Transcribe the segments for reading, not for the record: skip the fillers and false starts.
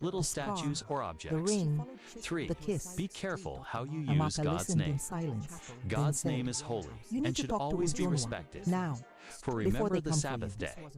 little the scar, statues or the objects. ring, 3. the kiss. Be careful how you Amaka use God's listened in name. silence, then God's said, name is holy "You need and to should talk to always be Ujunwa respected. now, For before remember they the come for Sabbath you." day,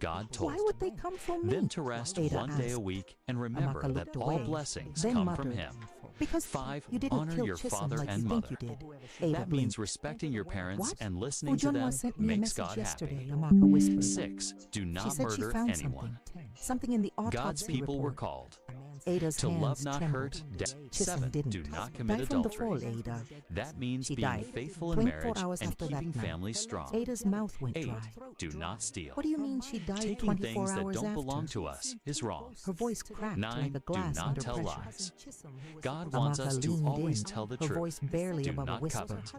God Why told. would they come for me? Then to rest Ada one day a asked. week and remember Amaka that looked all away, blessings then come from muttered, Him. "Because 5. you didn't Honor kill your Chisholm father like and you mother. think you did." Ada That means blinked. respecting your parents What? and listening to Ujunwa them sent me a makes message God yesterday, happy. Amaka whispered. 6. Do She not said she murder found anyone. something in the God's autopsy people were report. called Ada's to hands love, not trembled. hurt. Chisholm 7. didn't. Do not commit Die from the fall, adultery. Ada. That means She being died faithful in 24 marriage hours and after that keeping night. families strong. Ada's mouth went 8. dry. Do not steal. What do you mean she died Taking 24 things that hours don't after? belong to us is wrong. Her voice cracked 9. like a glass Do not under tell pressure. lies. God wants Amaka us to leaned always in, tell the her truth. voice barely Do above a not whisper. covet.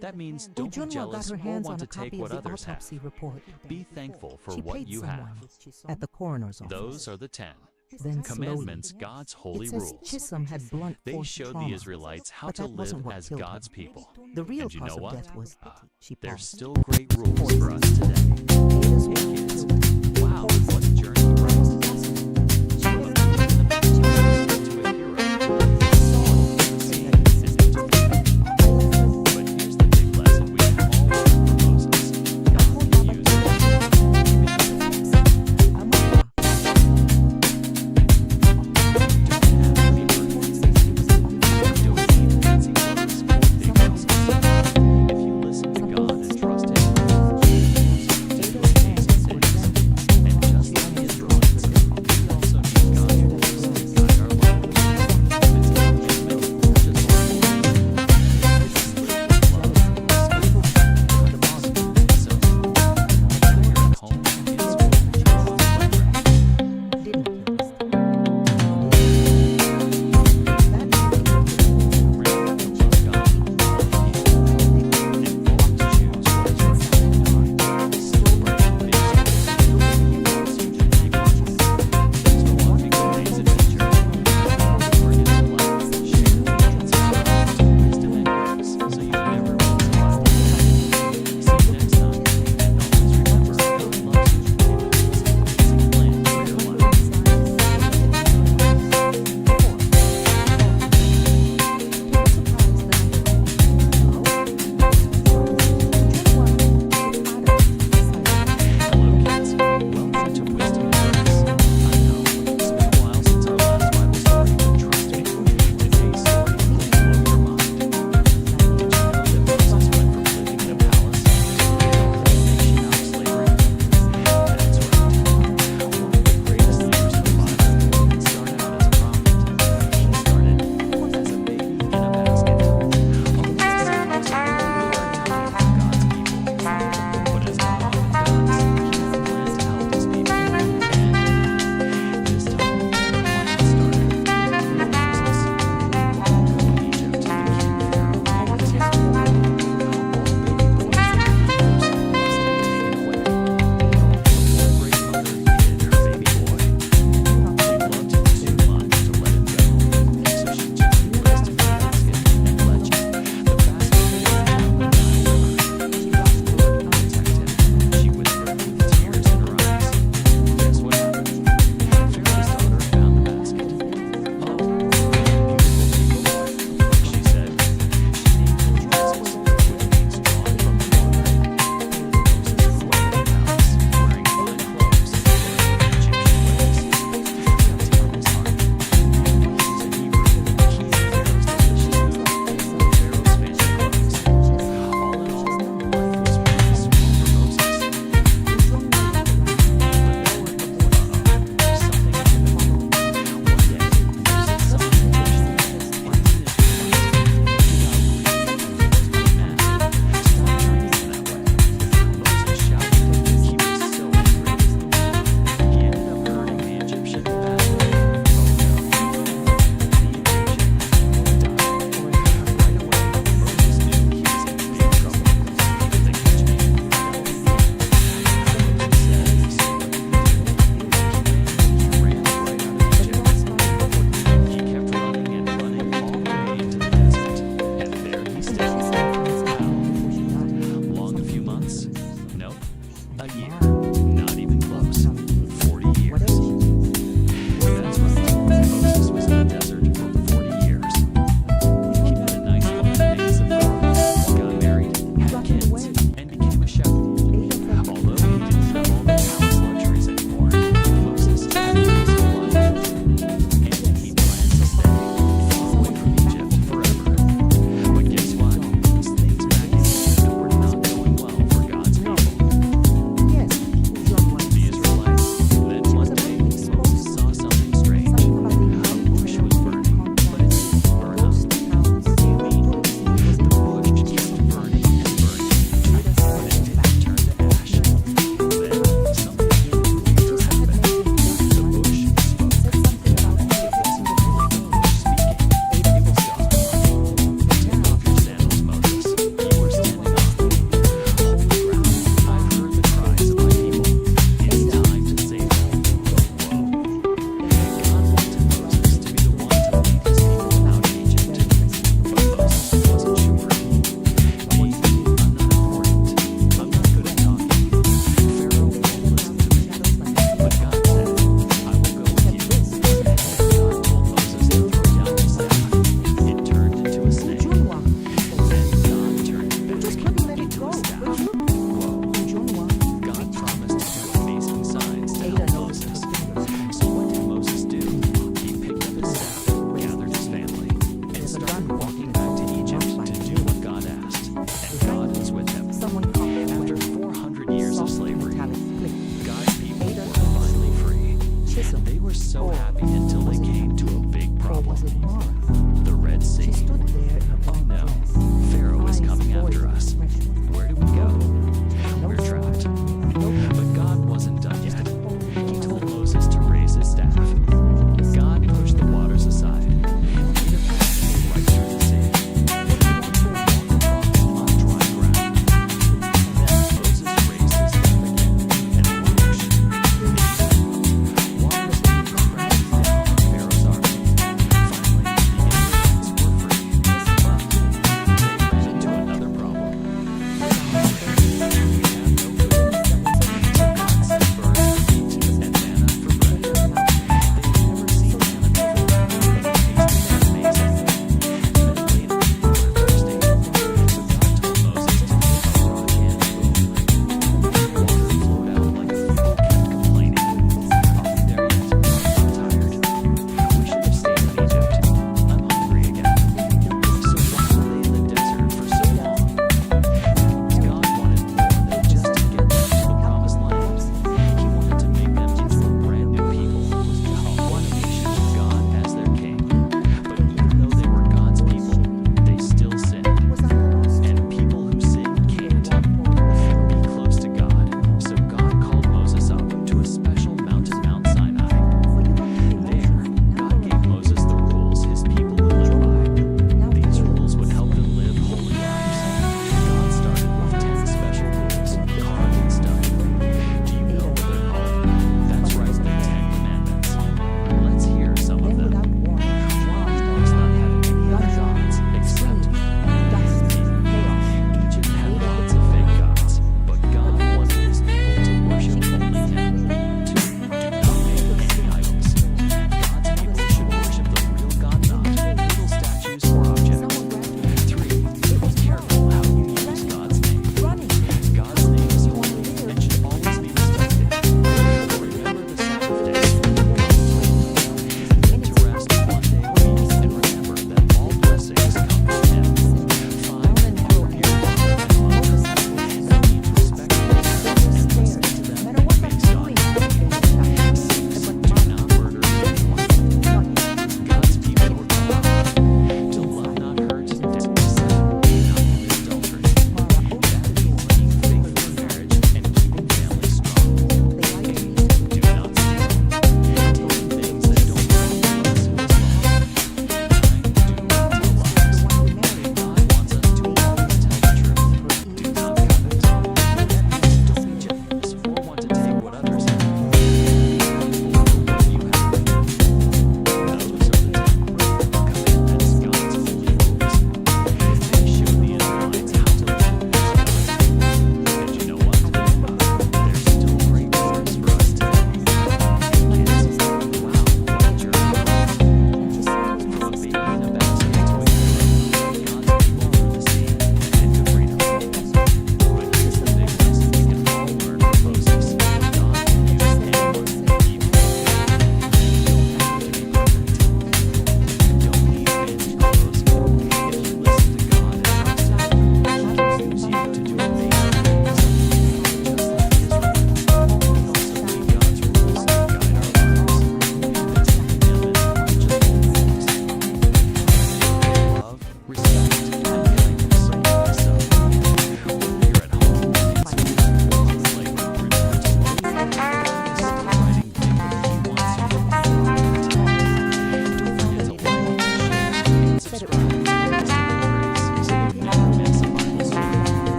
That means don't be Ujunwa got jealous her or hands want on to a take copy of what the others have. autopsy report. Be thankful for She what paid you someone have. at the coroner's office. Those are the 10 Then commandments, slowly, God's holy it says rules. Chisholm had blunt They force showed trauma, the Israelites how but to that wasn't live what as killed her. God's people. The real And you cause know of what? death was she There's paused. still great rules Poison. for us today. Ada's Hey wound kids, killed her. wow, Poison. what